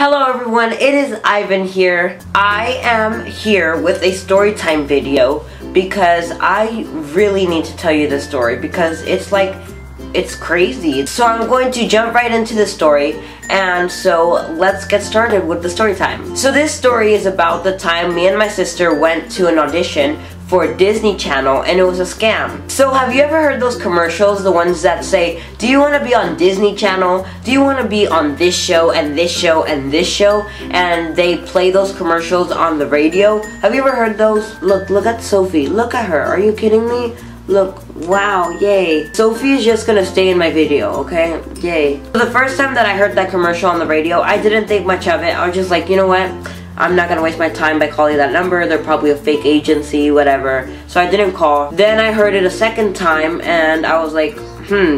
Hello everyone, it is Ivan here. I am here with a story time video because I really need to tell you this story because it's crazy. So I'm going to jump right into the story, and so let's get started with the story time. So this story is about the time me and my sister went to an audition for Disney Channel, and it was a scam. So have you ever heard those commercials, the ones that say, do you want to be on Disney Channel? Do you want to be on this show and this show and this show? And they play those commercials on the radio. Have you ever heard those? Look at Sophie. Look at her. Are you kidding me? Look, wow, yay. Sophie is just gonna stay in my video, okay? Yay. So the first time that I heard that commercial on the radio, I didn't think much of it. I was just like, you know what? I'm not gonna waste my time by calling that number. They're probably a fake agency, whatever. So I didn't call. Then I heard it a second time and I was like,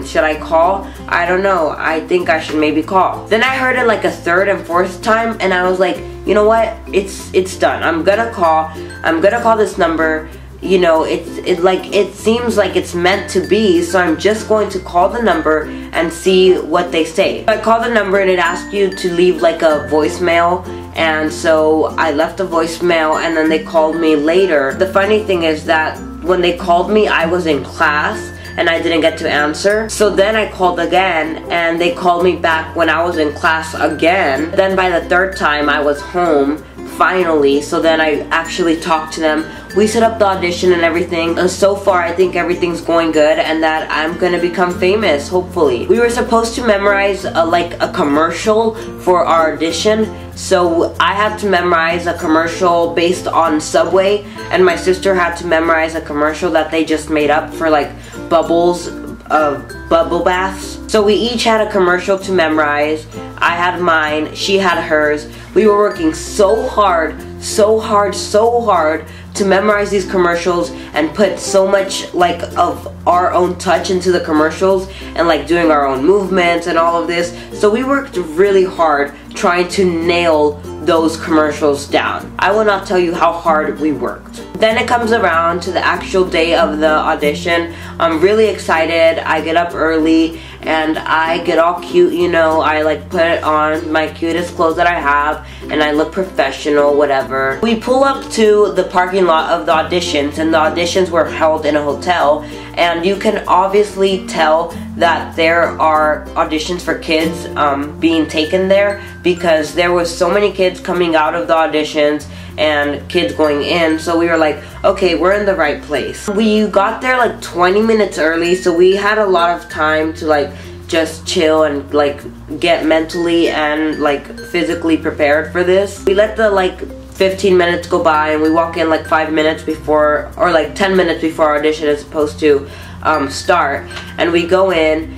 should I call? I don't know. I think I should maybe call. Then I heard it like a third and fourth time and I was like, you know what? It's done. I'm gonna call. I'm gonna call this number. You know, it seems like it's meant to be, so I'm just going to call the number and see what they say. I called the number and it asked you to leave like a voicemail, and so I left a voicemail and then they called me later. The funny thing is that when they called me, I was in class and I didn't get to answer. So then I called again and they called me back when I was in class again. Then by the third time I was home finally, so then I actually talked to them. We set up the audition and everything, and so far I think everything's going good and that I'm gonna become famous, hopefully. We were supposed to memorize a commercial for our audition, so I had to memorize a commercial based on Subway, and my sister had to memorize a commercial that they just made up for like bubbles of bubble baths. So we each had a commercial to memorize. I had mine, she had hers. We were working so hard to memorize these commercials and put so much like of our own touch into the commercials and like doing our own movements and all of this. So we worked really hard trying to nail those commercials down. I will not tell you how hard we worked. Then it comes around to the actual day of the audition. I'm really excited. I get up early and I get all cute, you know. I like put on my cutest clothes that I have and I look professional, whatever. We pull up to the parking lot of the auditions, and the auditions were held in a hotel, and you can obviously tell that there are auditions for kids being taken there because there was so many kids coming out of the auditions and kids going in, so we were like, okay, we're in the right place. We got there like 20 minutes early, so we had a lot of time to like just chill and like get mentally and like physically prepared for this. We let the like 15 minutes go by and we walk in like 5 minutes before, or like 10 minutes before our audition is supposed to start, and we go in.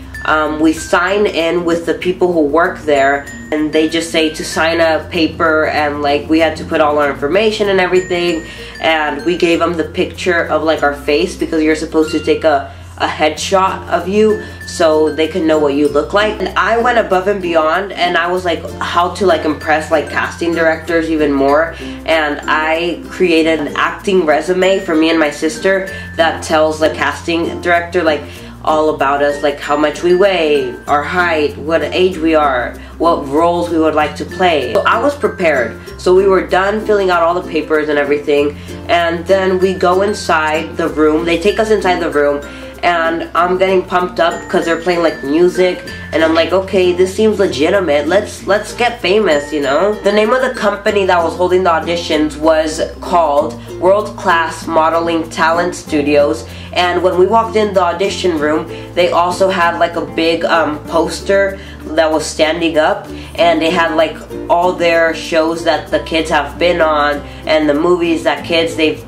We sign in with the people who work there, and they just say to sign a paper, and like we had to put all our information and everything, and we gave them the picture of like our face because you're supposed to take a headshot of you so they can know what you look like. And I went above and beyond, and I was like how to like impress like casting directors even more, and I created an acting resume for me and my sister that tells the casting director like all about us, like how much we weigh, our height, what age we are, what roles we would like to play. So I was prepared. So we were done filling out all the papers and everything, and then we go inside the room. They take us inside the room, and I'm getting pumped up because they're playing like music, and I'm like, okay, this seems legitimate. Let's get famous, you know? The name of the company that was holding the auditions was called World Class Modeling Talent Studios, and when we walked in the audition room, they also had like a big poster that was standing up, and they had like all their shows that the kids have been on and the movies that kids they've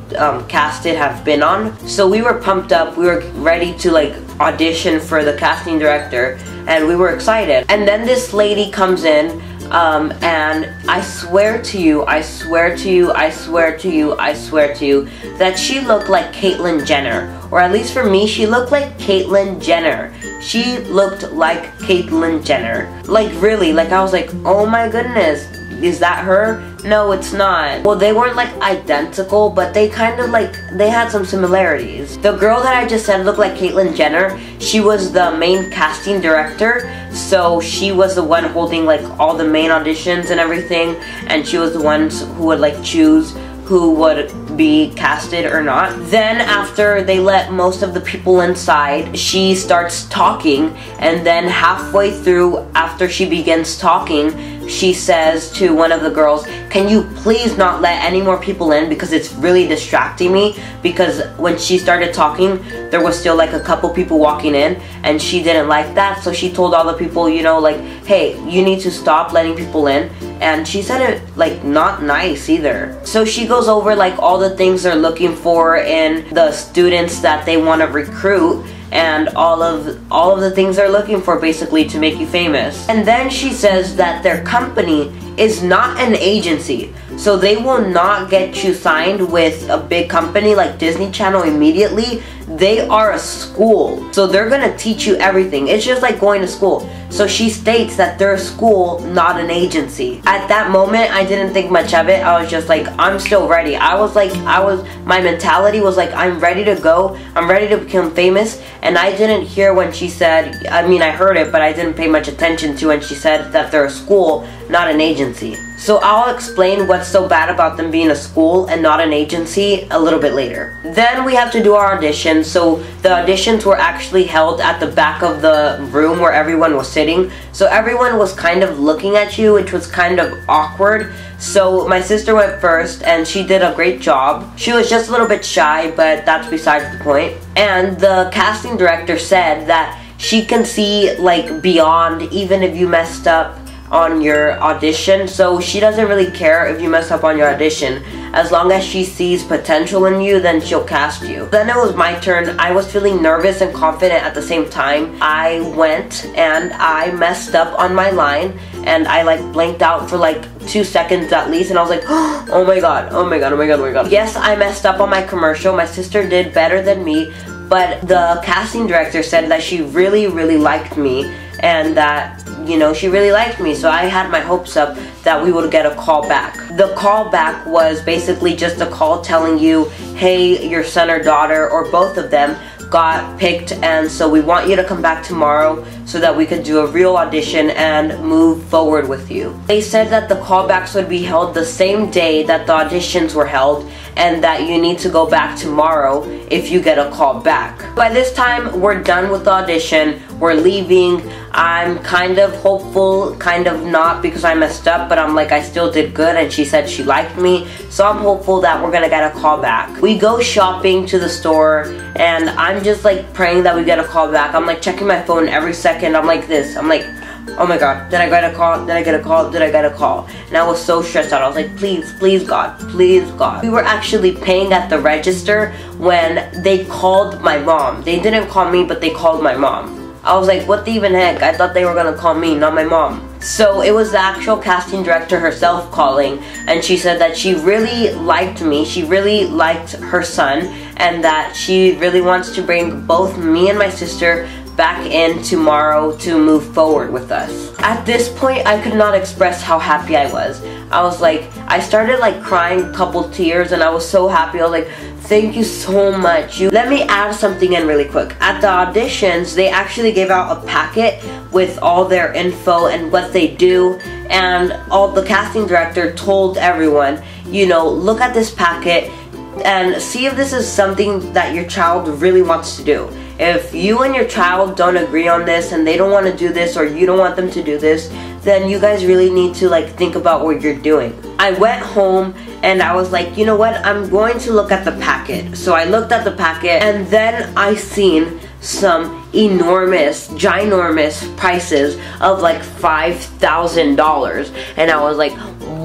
casted have been on. So we were pumped up, we were ready to like audition for the casting director, and we were excited. And then this lady comes in, and I swear to you that she looked like Caitlyn Jenner, or at least for me, she looked like Caitlyn Jenner. She looked like Caitlyn Jenner. Like really, like I was like, oh my goodness, is that her? No, it's not. Well, they weren't like identical, but they kind of like, they had some similarities. The girl that I just said looked like Caitlyn Jenner, she was the main casting director, so she was the one holding like all the main auditions and everything, and she was the ones who would like choose who would be casted or not. Then after they let most of the people inside, she starts talking, and then halfway through, after she begins talking, she says to one of the girls, "Can you please not let any more people in because it's really distracting me?" Because when she started talking, there was still like a couple people walking in, and she didn't like that, so she told all the people, you know, like, "Hey, you need to stop letting people in." And she said it like not nice either. So she goes over like all the things they're looking for in the students that they want to recruit, and all of the things they're looking for basically to make you famous. And then she says that their company is not an agency, so they will not get you signed with a big company like Disney Channel immediately. They are a school, so they're gonna teach you everything. It's just like going to school. So she states that they're a school, not an agency. At that moment, I didn't think much of it. I was just like, I'm still ready. My mentality was like, I'm ready to go. I'm ready to become famous. And I didn't hear when she said, I mean, I heard it, but I didn't pay much attention to when she said that they're a school, not an agency. So I'll explain what's so bad about them being a school and not an agency a little bit later. Then we have to do our auditions. So the auditions were actually held at the back of the room where everyone was sitting. So everyone was kind of looking at you, which was kind of awkward. So my sister went first, and she did a great job. She was just a little bit shy, but that's besides the point. And the casting director said that she can see like beyond, even if you messed up on your audition. So she doesn't really care if you mess up on your audition. As long as she sees potential in you, then she'll cast you. Then it was my turn. I was feeling nervous and confident at the same time. I went and I messed up on my line, and I like blanked out for like 2 seconds at least, and I was like, oh my god, oh my god, oh my god, oh my god. Yes, I messed up on my commercial. My sister did better than me, but the casting director said that she really, really liked me, and that, you know, she really liked me, so I had my hopes up that we would get a call back. The call back was basically just a call telling you, hey, your son or daughter, or both of them, got picked, and so we want you to come back tomorrow so that we could do a real audition and move forward with you. They said that the callbacks would be held the same day that the auditions were held, and that you need to go back tomorrow if you get a call back. By this time, we're done with the audition. We're leaving. I'm kind of hopeful, kind of not, because I messed up, but I'm like, I still did good, and she said she liked me, so I'm hopeful that we're gonna get a call back. We go shopping to the store, and I'm just like praying that we get a call back. I'm like checking my phone every second. I'm like this. I'm like, oh my god, did I get a call? Did I get a call? Did I get a call? And I was so stressed out. I was like, please, please God, please God. We were actually paying at the register when they called my mom. They didn't call me, but they called my mom. I was like, what the even heck? I thought they were gonna call me, not my mom. So it was the actual casting director herself calling, and she said that she really liked me, she really liked her son, and that she really wants to bring both me and my sister back in tomorrow to move forward with us. At this point, I could not express how happy I was. I was like, I started like crying a couple tears, and I was so happy. I was like, thank you so much. Let me add something in really quick. At the auditions, they actually gave out a packet with all their info and what they do, and all the casting director told everyone, you know, look at this packet and see if this is something that your child really wants to do. If you and your child don't agree on this, and they don't want to do this, or you don't want them to do this, then you guys really need to like think about what you're doing. I went home and I was like, you know what, I'm going to look at the packet. So I looked at the packet, and then I seen some enormous, ginormous prices of like $5,000, and I was like,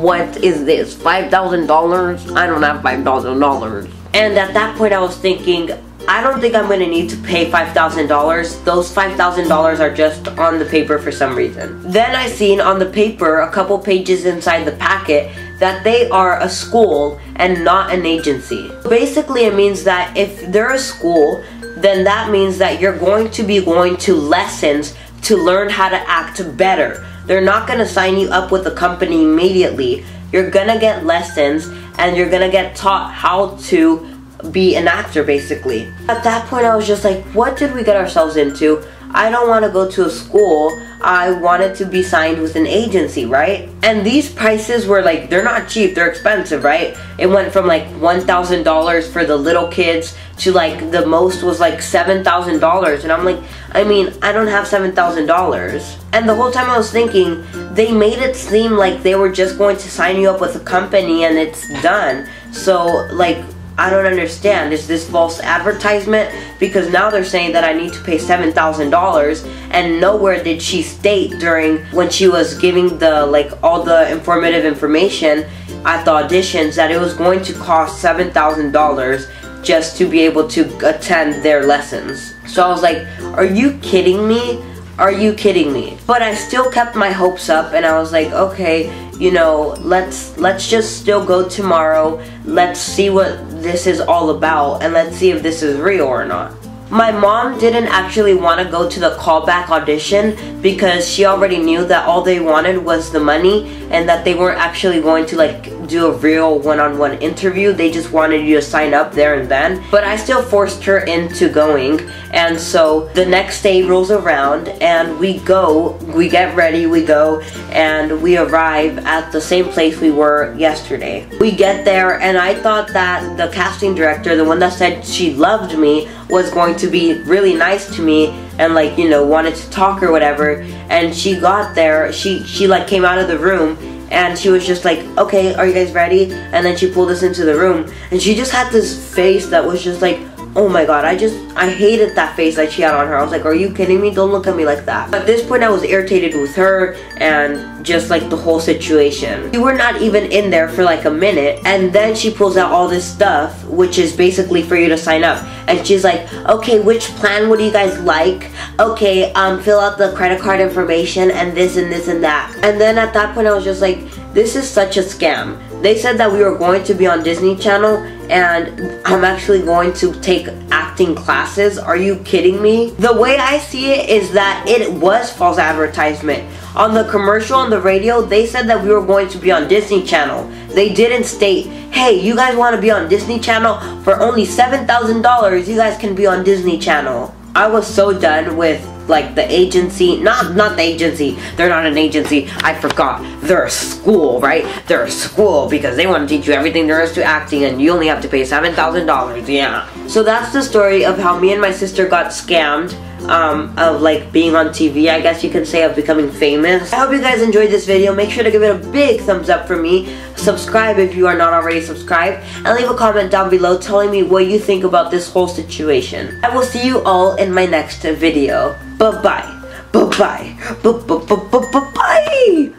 what is this, $5,000? I don't have $5,000. And at that point I was thinking, I don't think I'm going to need to pay $5,000. Those $5,000 are just on the paper for some reason. Then I seen on the paper, a couple pages inside the packet, that they are a school and not an agency. Basically, it means that if they're a school, then that means that you're going to be going to lessons to learn how to act better. They're not going to sign you up with a company immediately. You're going to get lessons, and you're going to get taught how to be an actor basically. At that point I was just like, what did we get ourselves into? I don't want to go to a school. I wanted to be signed with an agency, right? And these prices were like, they're not cheap, they're expensive, right? It went from like $1,000 for the little kids to like the most was like $7,000. And I'm like, I mean, I don't have $7,000. And the whole time I was thinking, they made it seem like they were just going to sign you up with a company and it's done. So like, I don't understand. Is this false advertisement? Because now they're saying that I need to pay $7,000, and nowhere did she state during when she was giving the like all the informative information at the auditions that it was going to cost $7,000 just to be able to attend their lessons. So I was like, are you kidding me? Are you kidding me? But I still kept my hopes up, and I was like, okay, you know, let's just still go tomorrow. Let's see what this is all about, and let's see if this is real or not. My mom didn't actually want to go to the callback audition because she already knew that all they wanted was the money and that they weren't actually going to like do a real one-on-one interview. They just wanted you to sign up there and then. But I still forced her into going, and so the next day rolls around and we get ready, we go, and we arrive at the same place we were yesterday. We get there, and I thought that the casting director, the one that said she loved me, was going to be really nice to me and like, you know, wanted to talk or whatever. And she got there, she like came out of the room and she was just like, okay, are you guys ready? And then she pulled us into the room, and she just had this face that was just like, oh my god, I hated that face that she had on her. I was like, are you kidding me? Don't look at me like that. At this point I was irritated with her and just like the whole situation. We were not even in there for like a minute, and then she pulls out all this stuff which is basically for you to sign up, and she's like, okay, which plan would you guys like? Okay, fill out the credit card information and this and this and that. And then at that point I was just like, this is such a scam. They said that we were going to be on Disney Channel, and I'm actually going to take acting classes. Are you kidding me? The way I see it is that it was false advertisement. On the commercial on the radio, they said that we were going to be on Disney Channel. They didn't state, hey, you guys want to be on Disney Channel? For only $7,000, you guys can be on Disney Channel. I was so done with like the agency, not the agency, they're not an agency, I forgot, they're a school, right? They're a school because they want to teach you everything there is to acting, and you only have to pay $7,000, yeah. So that's the story of how me and my sister got scammed, of like being on TV, I guess you can say, of becoming famous. I hope you guys enjoyed this video. Make sure to give it a big thumbs up for me, subscribe if you are not already subscribed, and leave a comment down below telling me what you think about this whole situation. I will see you all in my next video. Bye-bye. Bye-bye. Bye-bye. Bye-bye.